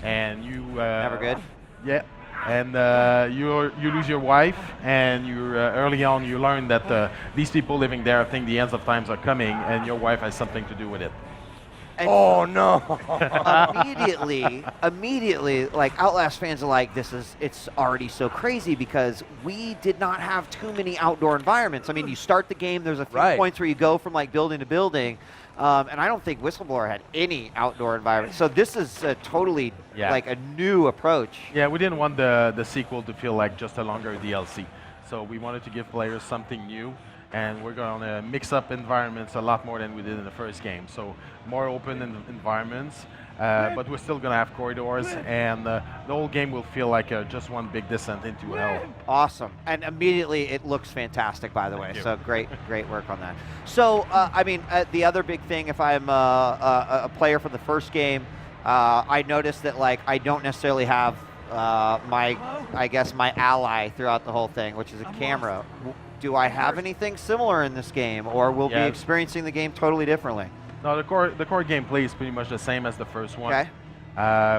and you Never good. Yeah, and you lose your wife, and you early on you learn that these people living there think the ends of times are coming, and your wife has something to do with it. And Oh no! immediately, like Outlast fans are like, it's already so crazy because we did not have too many outdoor environments. I mean, you start the game, there's a few Right. points where you go from like building to building, and I don't think Whistleblower had any outdoor environment. So this is totally like a new approach. Yeah, we didn't want the sequel to feel like just a longer DLC, so we wanted to give players something new. And we're going to mix up environments a lot more than we did in the first game. So more open environments, but we're still going to have corridors, and the whole game will feel like just one big descent into hell. Awesome. And immediately it looks fantastic, by the way. you. So great work on that. So, I mean, the other big thing, if I'm a player for the first game, I noticed that, like, I don't necessarily have my ally throughout the whole thing, which is a camera. Do I have anything similar in this game, or will be experiencing the game totally differently? No, the core gameplay is pretty much the same as the first one. Okay.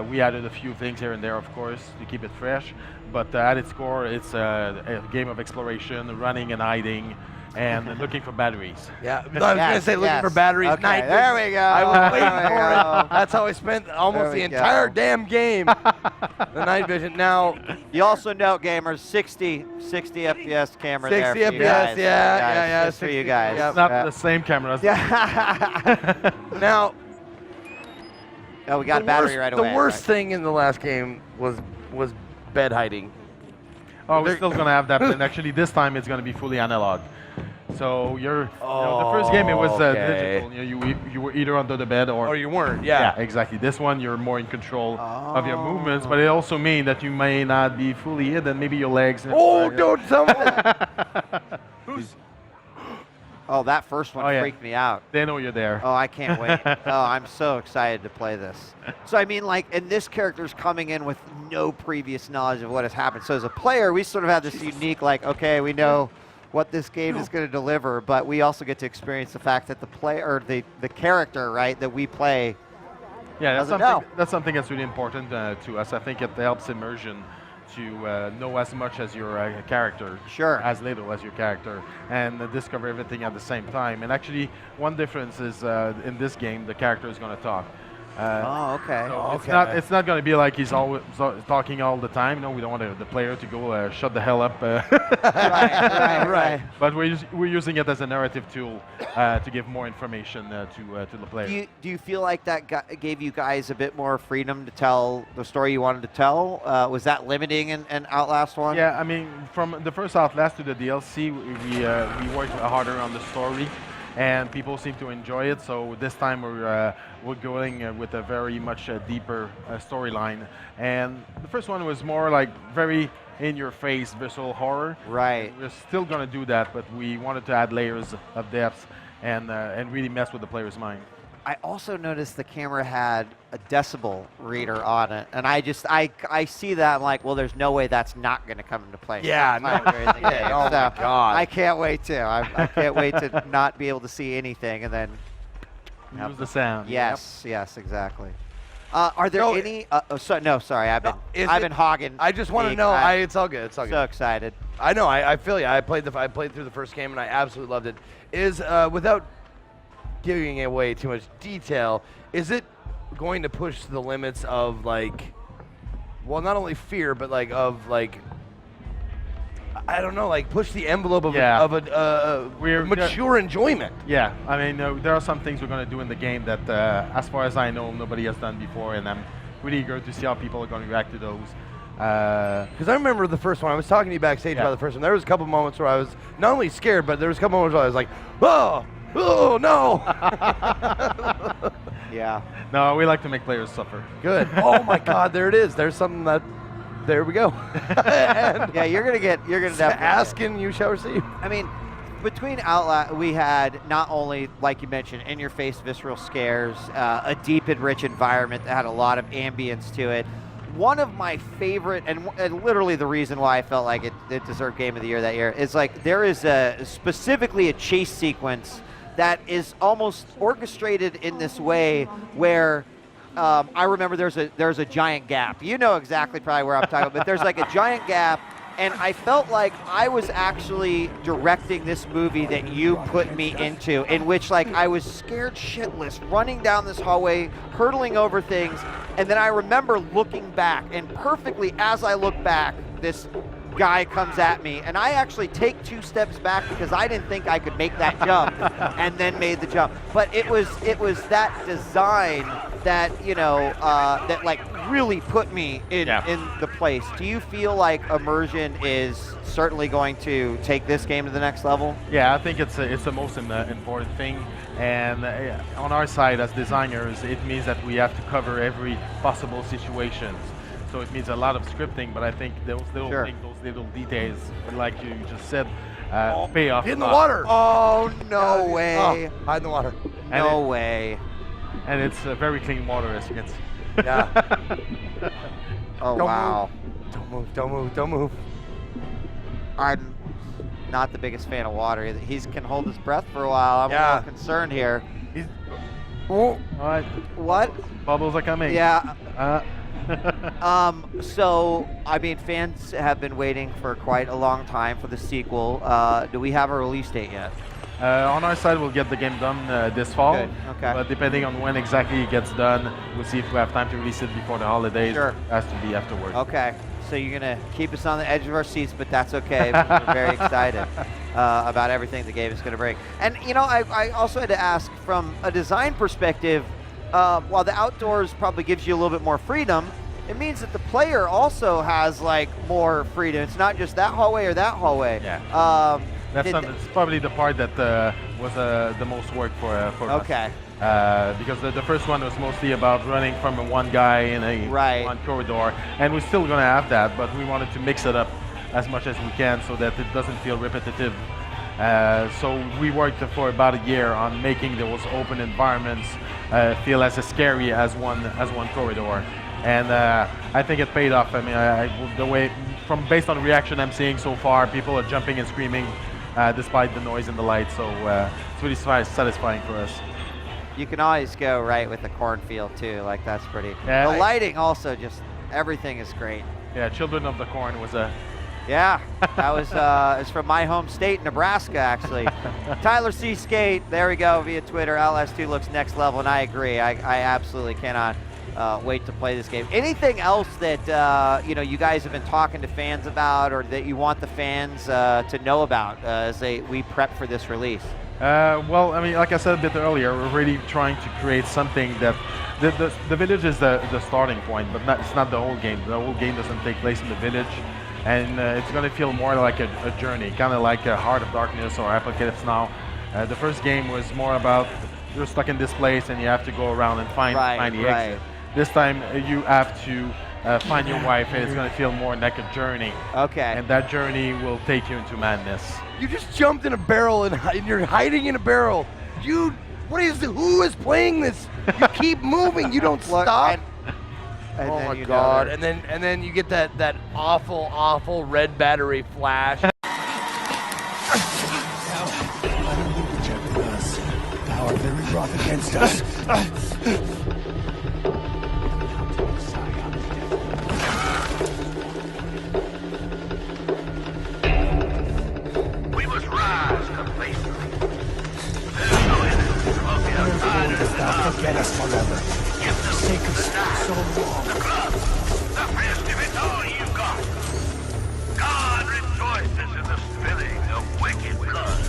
We added a few things here and there, of course, to keep it fresh. But at its core, it's a game of exploration, running and hiding, and looking for batteries. Yeah, I was gonna say looking for batteries. Okay, Night there vision. we go. I was waiting There we for go. it. That's how I spent almost There the we entire go. damn game. The night vision. Now, You also note, gamers, 60 FPS camera 60 there for you FPS, guys. yeah, Just for 60, you guys. yep. It's not the same cameras. Yeah. now Oh, we got the battery worst, right away. The worst right. thing in the last game was bed hiding. Oh, we're still going to have that, but actually this time it's going to be fully analog. So the first game it was okay. digital. You were either under the bed Or you weren't. Yeah. Yeah, exactly. This one, you're more in control of your movements, but it also means that you may not be fully hidden. Maybe your legs. Oh, don't tell me. Oh, that first one Oh, yeah. freaked me out. They know you're there. Oh, I can't wait. Oh, I'm so excited to play this. So, I mean, like, and this character's coming in with no previous knowledge of what has happened. So, as a player, we sort of have this unique, like, okay, we know what this game is going to deliver, but we also get to experience the fact that the player, or the character, right, that we play. Yeah, that's doesn't something, know. that's something that's really important to us. I think it helps immersion to know as much as your character, Sure. as little as your character, and discover everything at the same time. And actually, one difference is in this game, the character is going to talk. Oh, okay. So it's not going to be like he's always talking all the time. No, we don't want the player to go shut the hell up. Right. But we're using it as a narrative tool to give more information to the player. Do you feel like that gave you guys a bit more freedom to tell the story you wanted to tell? Was that limiting in Outlast 1? Yeah, I mean, from the first Outlast to the DLC, we worked harder on the story, and people seem to enjoy it. So this time we're going with a very much deeper storyline. And the first one was more like very in-your-face visual horror. Right. We're still going to do that, but we wanted to add layers of depth and really mess with the player's mind. I also noticed the camera had a decibel reader on it, and I see that, I'm like, well, there's no way that's not going to come into play. Yeah, sometime no. during the game. Oh my So God. I can't wait to. I can't wait to not be able to see anything, and then. Use the sound. Yes, exactly. Are there No, any? Sorry, I've is been it- hogging. I just want to Geek. know. I'm It's all good. It's all good. so excited. I know. I feel you. I played through the first game and I absolutely loved it. Is without giving away too much detail, is it going to push the limits of like, well, not only fear but like of like, I don't know, like push the envelope of Yeah. a mature enjoyment. Yeah, I mean, there are some things we're going to do in the game that, as far as I know, nobody has done before, and I'm really eager to see how people are going to react to those. Because I remember the first one. I was talking to you backstage about the first one. There was a couple moments where I was not only scared, but there was a couple moments where I was like, oh no. Yeah. No, we like to make players suffer. Good. Oh my God, there it is. There's something that. There we go. And Yeah, you're gonna definitely ask and you shall receive. I mean, between Outlast, we had not only, like you mentioned, in-your-face visceral scares, a deep and rich environment that had a lot of ambience to it. One of my favorite, and literally the reason why I felt like it deserved Game of the Year that year, is like there is specifically a chase sequence that is almost orchestrated in this way where I remember there's a giant gap. You know exactly probably where I'm talking about, but there's like a giant gap. And I felt like I was actually directing this movie that you put me into, in which like I was scared shitless, running down this hallway, hurtling over things, and then I remember looking back, and perfectly as I look back, this guy comes at me, and I actually take 2 steps back because I didn't think I could make that jump, and then made the jump. But it was that design that that like really put me in the place. Do you feel like immersion is certainly going to take this game to the next level? Yeah, I think it's the most important thing. And on our side as designers, it means that we have to cover every possible situation. So it means a lot of scripting, but I think those little things, those little details, like you just said, pay off. In the water! Oh, no way. Oh, hide in the water. No way. And it's very clean water, as you can see. Yeah. Oh, Don't wow. move. Don't move, don't move, don't move. I'm not the biggest fan of water. He can hold his breath for a while. I'm a little concerned here. He's, All right. What? Bubbles are coming. Yeah. Uh, So, I mean, fans have been waiting for quite a long time for the sequel. Do we have a release date yet? on our side, we'll get the game done this fall. Good, okay. But depending on when exactly it gets done, we'll see if we have time to release it before the holidays. Sure. It has to be afterwards. Okay. So you're going to keep us on the edge of our seats, but that's okay. We're very excited about everything the game is going to bring. And, I also had to ask, from a design perspective, while the outdoors probably gives you a little bit more freedom, it means that the player also has, like, more freedom. It's not just that hallway or that hallway. Yeah. It's probably the part that was the most work for us. Okay. Because the first one was mostly about running from one guy in a one corridor, and we're still going to have that, but we wanted to mix it up as much as we can so that it doesn't feel repetitive. So we worked for about a year on making those open environments feel as scary as one corridor, and I think it paid off. I mean, based on the reaction I'm seeing so far, people are jumping and screaming despite the noise and the light. So it's really satisfying for us. You can always go right with the cornfield too. Like, that's pretty. Yeah, the lighting also, just everything is great. Yeah, Children of the Corn was a. Yeah, that was it's from my home state, Nebraska, actually. Tyler C. Skate, there we go, via Twitter. Outlast 2 looks next level, and I agree. I absolutely cannot wait to play this game. Anything else that you guys have been talking to fans about, or that you want the fans to know about as we prep for this release? Well, I mean, like I said a bit earlier, we're really trying to create something that the village is the starting point, but it's not the whole game. The whole game doesn't take place in the village, and it's going to feel more like a journey, kind of like Heart of Darkness or Apocalypse Now. The first game was more about you're stuck in this place and you have to go around and find the exit. This time you have to find your wife, and it's going to feel more like a journey. Okay. And that journey will take you into madness. You just jumped in a barrel and you're hiding in a barrel. Who is playing this? You keep moving. You don't stop. And oh my God! And then you get that awful red battery flash. Power very wroth against us. We must rise complacently. There's no enemy from the outside. Does thou forget us forever? Forsake us so long. The club, the festive, it's all you got. God rejoices in the spilling of wicked blood.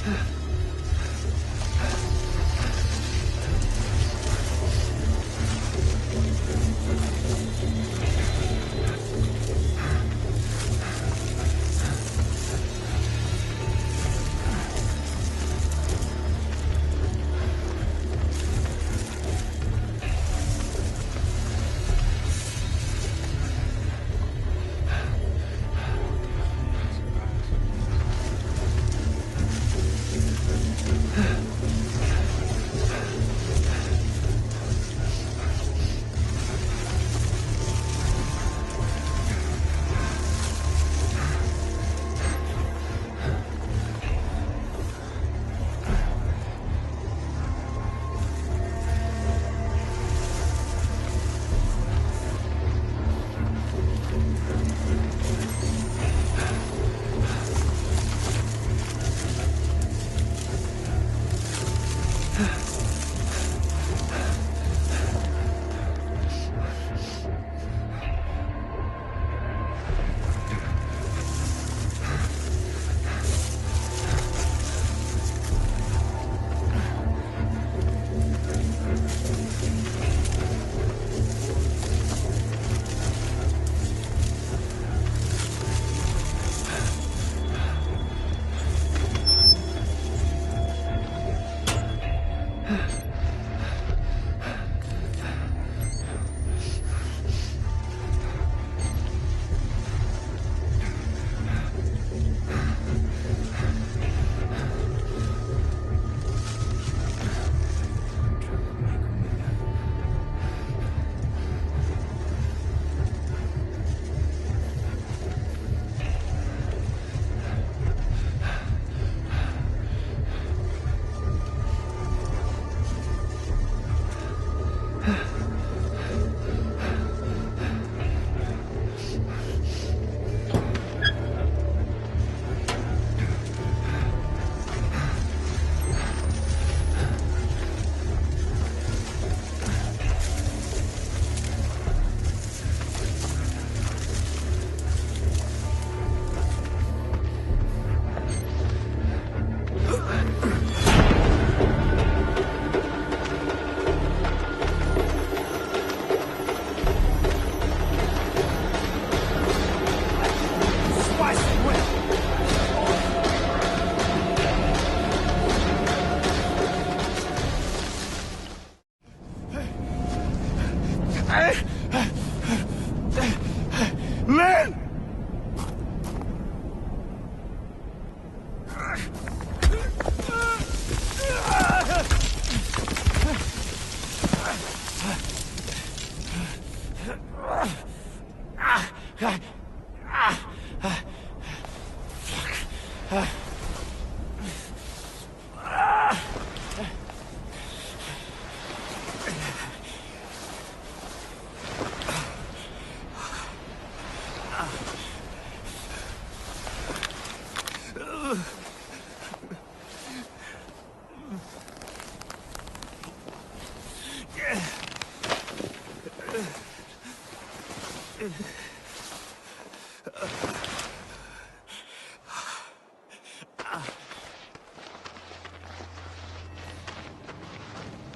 Lynn!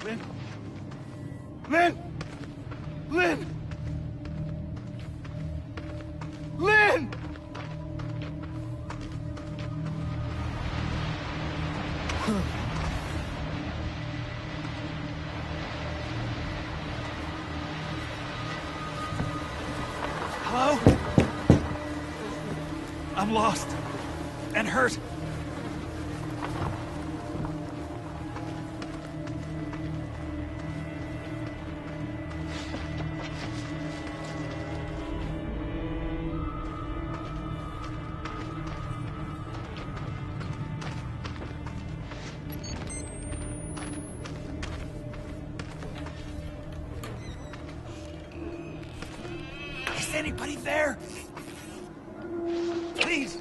Lynn? Lynn! Lynn! Lynn! Hello? I'm lost and hurt. Is anybody there? Please.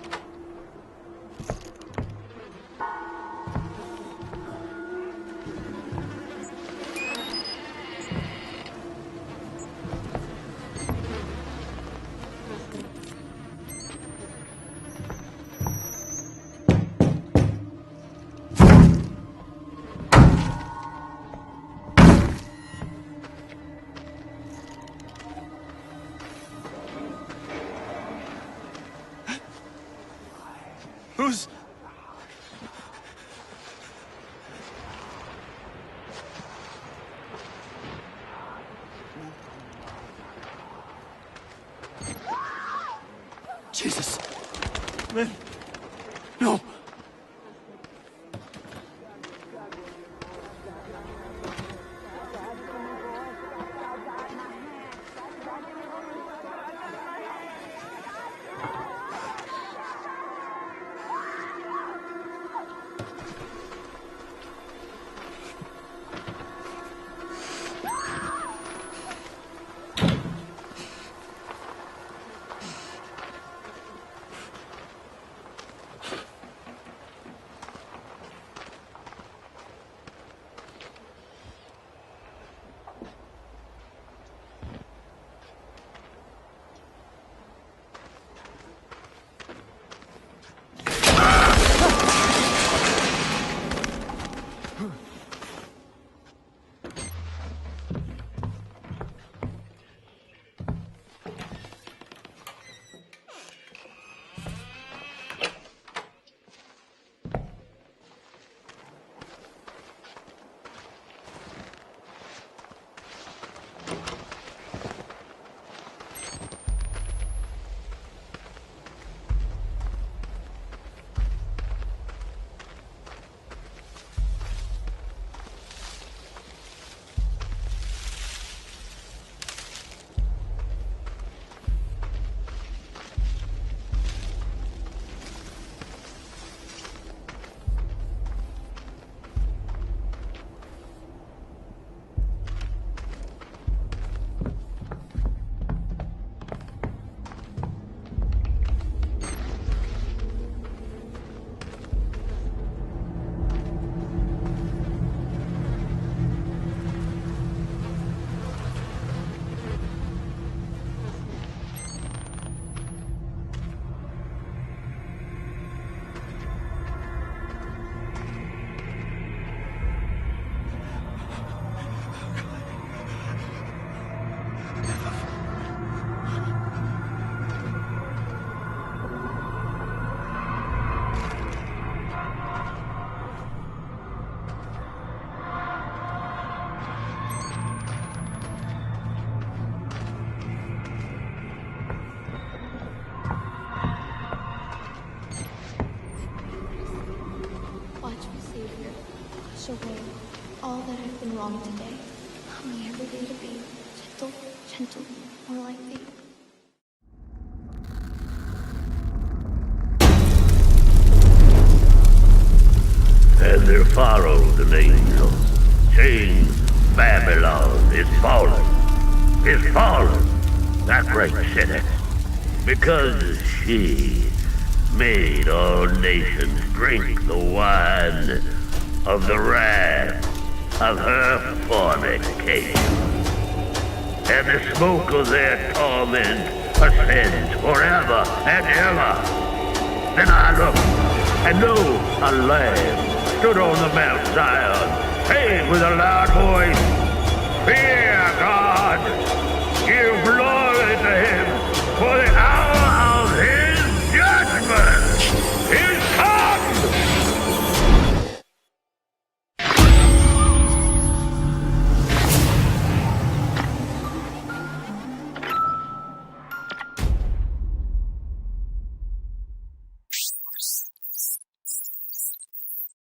Jesus. Man. No. wash away all that I've been wrong today. Help me every day to be gentle, gentle, more like thee. And there followed an angel, saying, Babylon is fallen, that great city, because she made all nations drink the wine of the wrath of her fornication. And the smoke of their torment ascends forever and ever. Then I looked, and lo, a lamb stood on the Mount Zion, saying with a loud voice, Fear God,